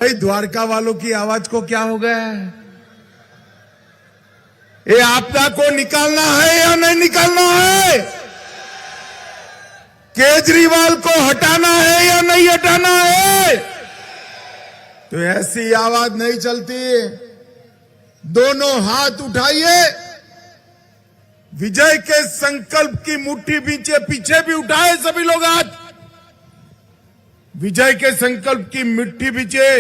भाई द्वारका वालों की आवाज को क्या हो गया है? ये आपदा को निकालना है या नहीं निकालना है? केजरीवाल को हटाना है या नहीं हटाना है? तो ऐसी आवाज नहीं चलती। दोनों हाथ उठाइए, विजय के संकल्प की मुट्ठी पीछे पीछे भी उठाए सभी लोग हाथ। विजय के संकल्प की मिट्टी पीछे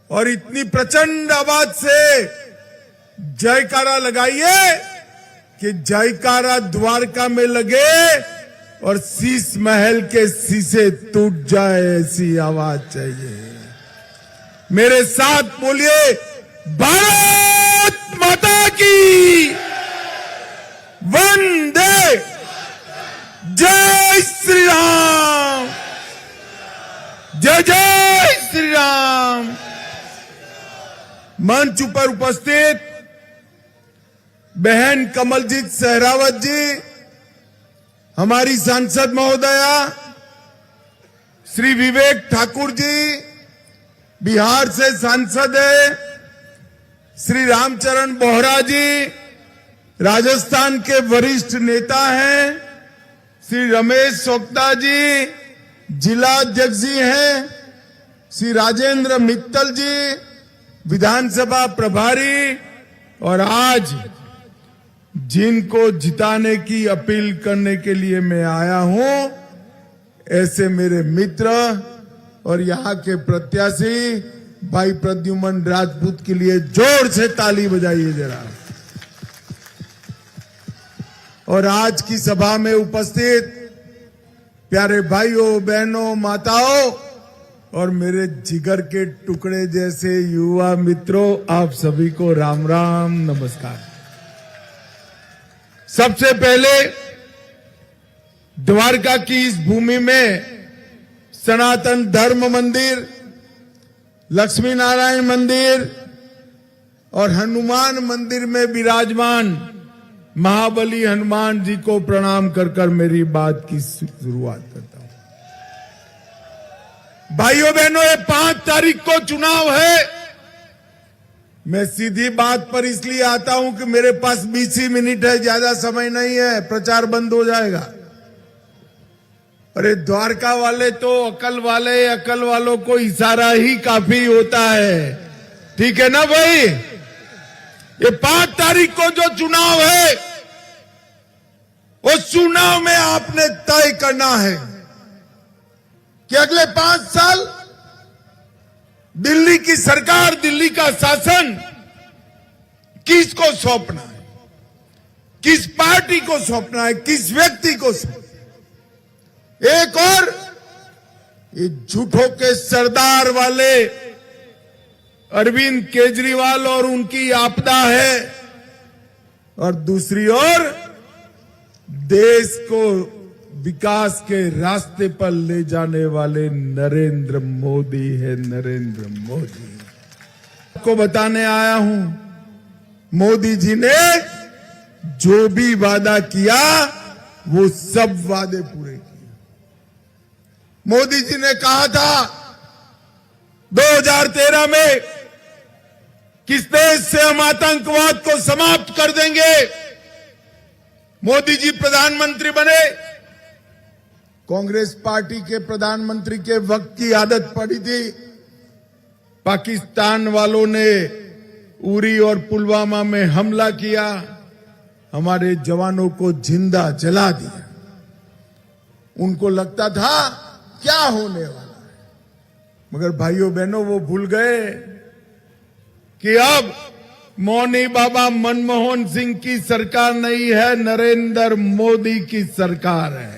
और इतनी प्रचंड आवाज से जयकारा लगाइए कि जयकारा द्वारका में लगे और शीश महल के शीशे टूट जाए, ऐसी आवाज चाहिए। मेरे साथ बोलिए, भारत माता की वंदे, जय श्री राम, जय जय श्री राम। मंच पर उपस्थित बहन कमलजीत सहरावत जी, हमारी सांसद महोदया श्री विवेक ठाकुर जी, बिहार से सांसद है श्री रामचरण बोहरा जी, राजस्थान के वरिष्ठ नेता हैं श्री रमेश सोक्ता जी, जिला अध्यक्ष जी हैं श्री राजेंद्र मित्तल जी, विधानसभा प्रभारी, और आज जिनको जिताने की अपील करने के लिए मैं आया हूं, ऐसे मेरे मित्र और यहां के प्रत्याशी भाई प्रद्युमन राजपूत के लिए जोर से ताली बजाइए जरा। और आज की सभा में उपस्थित प्यारे भाइयों बहनों माताओं और मेरे जिगर के टुकड़े जैसे युवा मित्रों, आप सभी को राम राम नमस्कार। सबसे पहले द्वारका की इस भूमि में सनातन धर्म मंदिर, लक्ष्मी नारायण मंदिर और हनुमान मंदिर में विराजमान महाबली हनुमान जी को प्रणाम कर कर मेरी बात की शुरुआत करता हूं। भाइयों बहनों, ये 5 तारीख को चुनाव है। मैं सीधी बात पर इसलिए आता हूं कि मेरे पास 20 ही मिनट है, ज्यादा समय नहीं है, प्रचार बंद हो जाएगा। अरे द्वारका वाले तो अकल वाले, अकल वालों को इशारा ही काफी होता है, ठीक है ना भाई? ये 5 तारीख को जो चुनाव है, उस चुनाव में आपने तय करना है कि अगले 5 साल दिल्ली की सरकार, दिल्ली का शासन किसको सौंपना है, किस पार्टी को सौंपना है, किस व्यक्ति को सौंपना। एक और ये झूठों के सरदार वाले अरविंद केजरीवाल और उनकी आपदा है, और दूसरी ओर देश को विकास के रास्ते पर ले जाने वाले नरेंद्र मोदी है। नरेंद्र मोदी को बताने आया हूं, मोदी जी ने जो भी वादा किया वो सब वादे पूरे किए। मोदी जी ने कहा था 2013 में किस देश से हम आतंकवाद को समाप्त कर देंगे। मोदी जी प्रधानमंत्री बने, कांग्रेस पार्टी के प्रधानमंत्री के वक्त की आदत पड़ी थी, पाकिस्तान वालों ने उरी और पुलवामा में हमला किया, हमारे जवानों को जिंदा जला दिया। उनको लगता था क्या होने वाला है, मगर भाइयों बहनों वो भूल गए कि अब मौनी बाबा मनमोहन सिंह की सरकार नहीं है, नरेंद्र मोदी की सरकार है।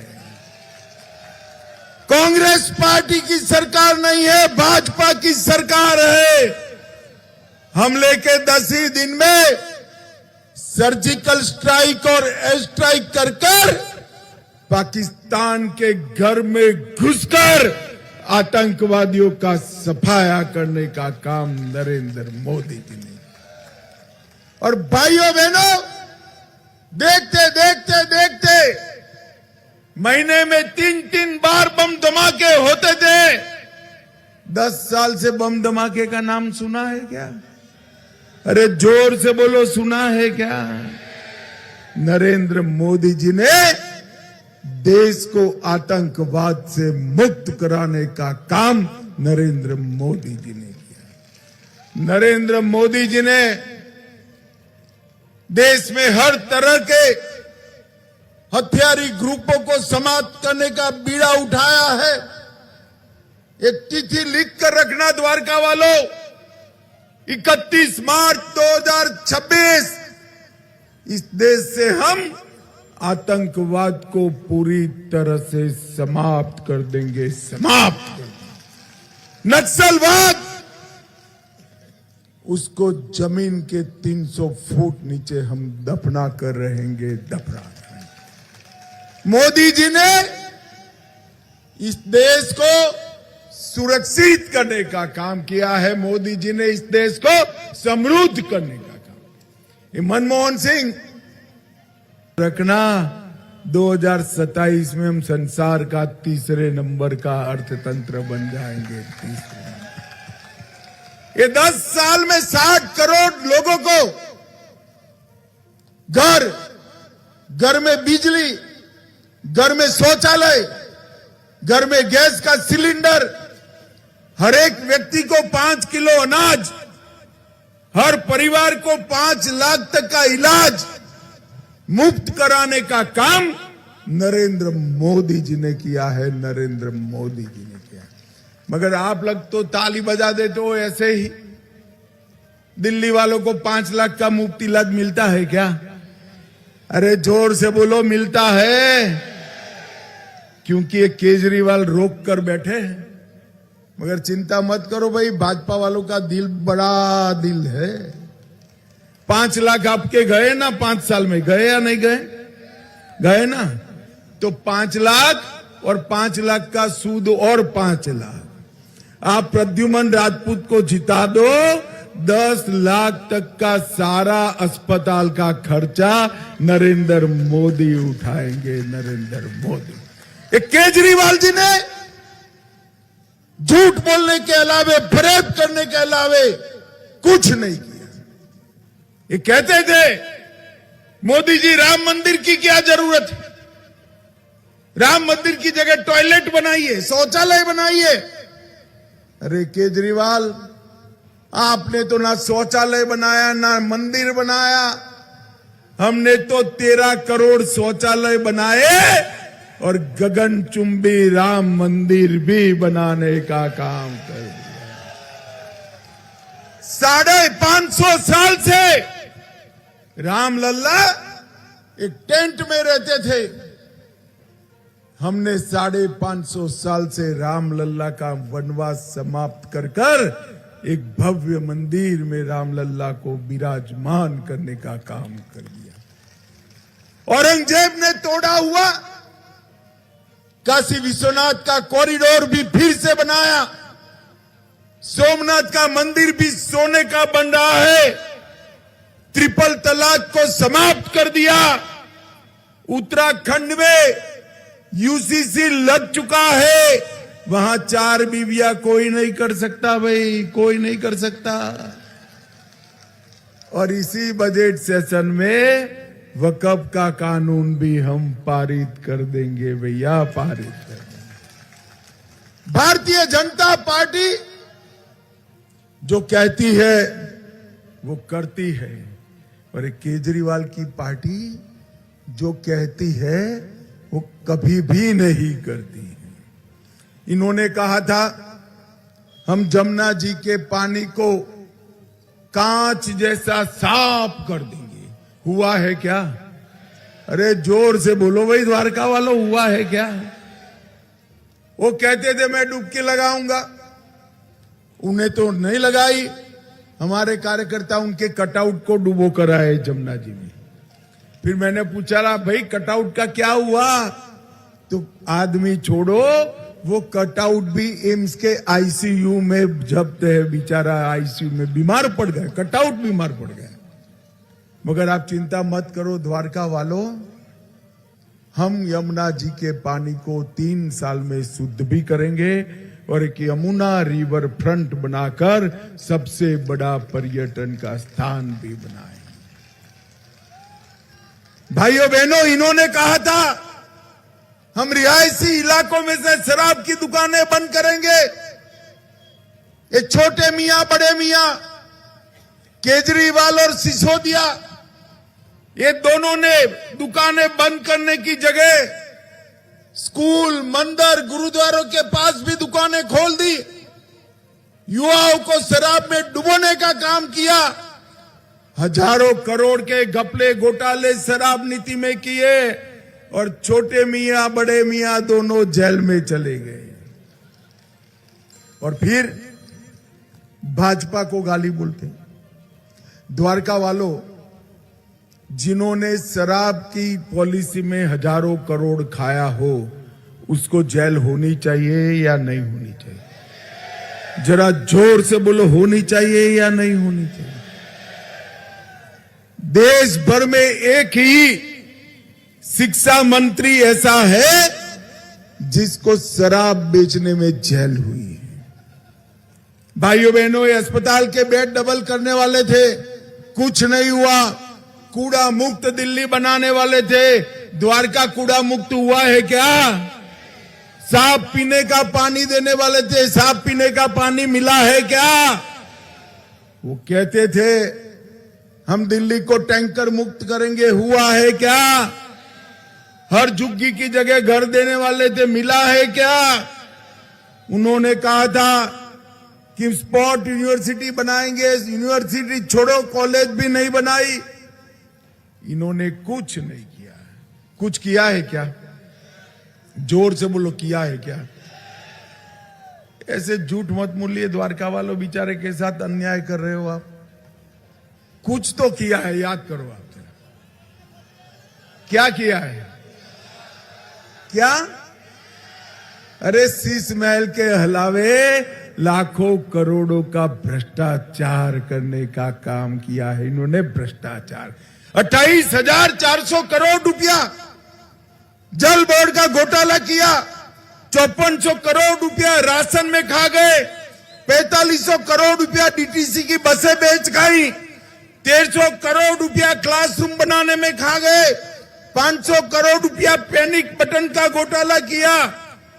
कांग्रेस पार्टी की सरकार नहीं है, भाजपा की सरकार है। हमले के 10 ही दिन में सर्जिकल स्ट्राइक और एयर स्ट्राइक कर कर पाकिस्तान के घर में घुसकर आतंकवादियों का सफाया करने का काम नरेंद्र मोदी जी ने। और भाइयों बहनों, देखते देखते देखते महीने में 3-3 बार बम धमाके होते थे। 10 साल से बम धमाके का नाम सुना है क्या? अरे जोर से बोलो, सुना है क्या? नरेंद्र मोदी जी ने देश को आतंकवाद से मुक्त कराने का काम नरेंद्र मोदी जी ने किया। नरेंद्र मोदी जी ने देश में हर तरह के हथियारी ग्रुपों को समाप्त करने का बीड़ा उठाया है। एक चिट्ठी लिख कर रखना द्वारका वालों, 31 मार्च 2026 इस देश से हम आतंकवाद को पूरी तरह से समाप्त कर देंगे, समाप्त कर देंगे। नक्सलवाद उसको जमीन के 300 फुट नीचे हम दफना कर रहेंगे, दफना। मोदी जी ने इस देश को सुरक्षित करने का काम किया है। मोदी जी ने इस देश को समृद्ध करने का काम। ये मनमोहन सिंह रखना 2027 में हम संसार का तीसरे नंबर का अर्थतंत्र बन जाएंगे। ये 10 साल में 60 करोड़ लोगों को घर में बिजली, घर में शौचालय, घर में गैस का सिलेंडर, हर एक व्यक्ति को 5 किलो अनाज, हर परिवार को 5 लाख तक का इलाज मुफ्त कराने का काम नरेंद्र मोदी जी ने किया है, नरेंद्र मोदी जी ने किया। मगर आप लोग तो ताली बजा देते हो ऐसे ही। दिल्ली वालों को 5 लाख का मुफ्त इलाज मिलता है क्या? अरे जोर से बोलो, मिलता है। क्योंकि ये केजरीवाल रोक कर बैठे हैं। मगर चिंता मत करो भाई, भाजपा वालों का दिल बड़ा दिल है। 5 लाख आपके गए ना 5 साल में? गए या नहीं गए? गए ना। तो 5 लाख और 5 लाख का सूद और 5 लाख। आप प्रद्युमन राजपूत को जिता दो, 10 लाख तक का सारा अस्पताल का खर्चा नरेंद्र मोदी उठाएंगे, नरेंद्र मोदी। एक केजरीवाल जी ने झूठ बोलने के अलावे, फरेब करने के अलावे कुछ नहीं किया। ये कहते थे मोदी जी राम मंदिर की क्या जरूरत है, राम मंदिर की जगह टॉयलेट बनाइए, शौचालय बनाइए। अरे केजरीवाल, आपने तो ना शौचालय बनाया ना मंदिर बनाया। हमने तो 13 करोड़ शौचालय बनाए और गगनचुंबी राम मंदिर भी बनाने का काम कर दिया। 550 साल से राम लल्ला एक टेंट में रहते थे। हमने 550 साल से राम लल्ला का वनवास समाप्त कर कर एक भव्य मंदिर में राम लल्ला को विराजमान करने का काम कर दिया। औरंगजेब ने तोड़ा हुआ काशी विश्वनाथ का कॉरिडोर भी फिर से बनाया। सोमनाथ का मंदिर भी सोने का बन रहा है। ट्रिपल तलाक को समाप्त कर दिया। उत्तराखंड में यूसीसी लग चुका है। वहां 4 बीवियां कोई नहीं कर सकता भाई, कोई नहीं कर सकता। और इसी बजट सेशन में वक़्फ़ का कानून भी हम पारित कर देंगे भैया, पारित कर देंगे। भारतीय जनता पार्टी जो कहती है वो करती है, और केजरीवाल की पार्टी जो कहती है वो कभी भी नहीं करती है। इन्होंने कहा था हम जमुना जी के पानी को कांच जैसा साफ कर देंगे। हुआ है क्या? अरे जोर से बोलो भाई द्वारका वालों, हुआ है क्या? वो कहते थे मैं डुबकी लगाऊंगा, उन्हें तो नहीं लगाई। हमारे कार्यकर्ता उनके कटआउट को डुबो कर आए जमुना जी में। फिर मैंने पूछा भाई कटआउट का क्या हुआ? तो आदमी छोड़ो, वो कटआउट भी एम्स के आईसीयू में जब्त है। बेचारा आईसीयू में बीमार पड़ गए, कटआउट बीमार पड़ गए। मगर आप चिंता मत करो द्वारका वालों, हम यमुना जी के पानी को 3 साल में शुद्ध भी करेंगे और एक यमुना रिवर फ्रंट बनाकर सबसे बड़ा पर्यटन का स्थान भी बनाए। भाइयों बहनों, इन्होंने कहा था हम रिहायशी इलाकों में से शराब की दुकानें बंद करेंगे। ये छोटे मियां बड़े मियां केजरीवाल और सिसोदिया, ये दोनों ने दुकानें बंद करने की जगह स्कूल, मंदिर, गुरुद्वारों के पास भी दुकानें खोल दी। युवाओं को शराब में डुबोने का काम किया। हजारों करोड़ के घपले घोटाले शराब नीति में किए और छोटे मियां बड़े मियां दोनों जेल में चले गए। और फिर भाजपा को गाली बोलते। द्वारका वालों, जिन्होंने शराब की पॉलिसी में हजारों करोड़ खाया हो, उसको जेल होनी चाहिए या नहीं होनी चाहिए? जरा जोर से बोलो, होनी चाहिए या नहीं होनी चाहिए? देश भर में एक ही शिक्षा मंत्री ऐसा है जिसको शराब बेचने में जेल हुई है। भाइयों बहनों, ये अस्पताल के बेड डबल करने वाले थे, कुछ नहीं हुआ। कूड़ा मुक्त दिल्ली बनाने वाले थे, द्वारका कूड़ा मुक्त हुआ है क्या? साफ पीने का पानी देने वाले थे, साफ पीने का पानी मिला है क्या? वो कहते थे हम दिल्ली को टैंकर मुक्त करेंगे, हुआ है क्या? हर झुग्गी की जगह घर देने वाले थे, मिला है क्या? उन्होंने कहा था कि स्पॉट यूनिवर्सिटी बनाएंगे, यूनिवर्सिटी छोड़ो कॉलेज भी नहीं बनाई। इन्होंने कुछ नहीं किया। कुछ किया है क्या? जोर से बोलो, किया है क्या? ऐसे झूठ मत बोलिए, द्वारका वालों बेचारे के साथ अन्याय कर रहे हो आप। कुछ तो किया है, याद करो आप। क्या किया है? क्या? अरे शीश महल के अलावे लाखों करोड़ों का भ्रष्टाचार करने का काम किया है इन्होंने। भ्रष्टाचार 28,400 करोड़ रुपया जल बोर्ड का घोटाला किया। 5400 करोड़ रुपया राशन में खा गए। 4500 करोड़ रुपया डीटीसी की बसें बेच खाई। 150 करोड़ रुपया क्लासरूम बनाने में खा गए। 500 करोड़ रुपया पैनिक बटन का घोटाला किया।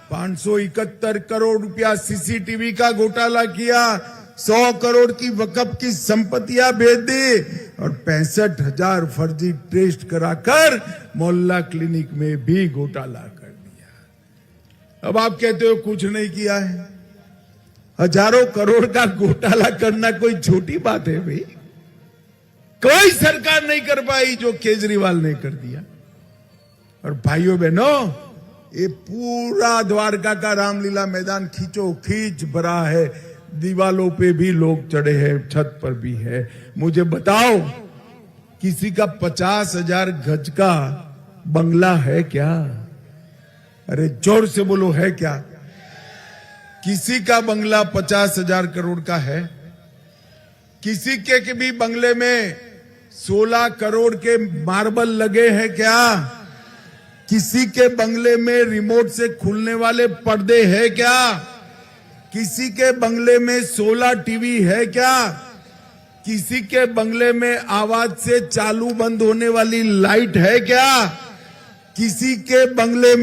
571 करोड़ रुपया सीसीटीवी का घोटाला किया। 100 करोड़ की वक्फ की संपत्तियां बेच दी और 65,000 फर्जी टेस्ट कराकर मोहल्ला क्लिनिक में भी घोटाला कर दिया। अब आप कहते हो कुछ नहीं किया है। हजारों करोड़ का घोटाला करना कोई छोटी बात है भाई? कोई सरकार नहीं कर पाई जो केजरीवाल ने कर दिया। और भाइयों बहनों, ये पूरा द्वारका का रामलीला मैदान खींचो खींच भरा है। दीवालों पे भी लोग चढ़े हैं, छत पर भी है। मुझे बताओ, किसी का 50,000 गज का बंगला है क्या? अरे जोर से बोलो, है क्या? किसी का बंगला 50,000 करोड़ का है? किसी के भी बंगले में 16 करोड़ के मार्बल लगे हैं क्या? किसी के बंगले में रिमोट से खुलने वाले पर्दे हैं क्या? किसी के बंगले में 16 टीवी है क्या? किसी के बंगले में आवाज से चालू बंद होने वाली लाइट है क्या? किसी के बंगले में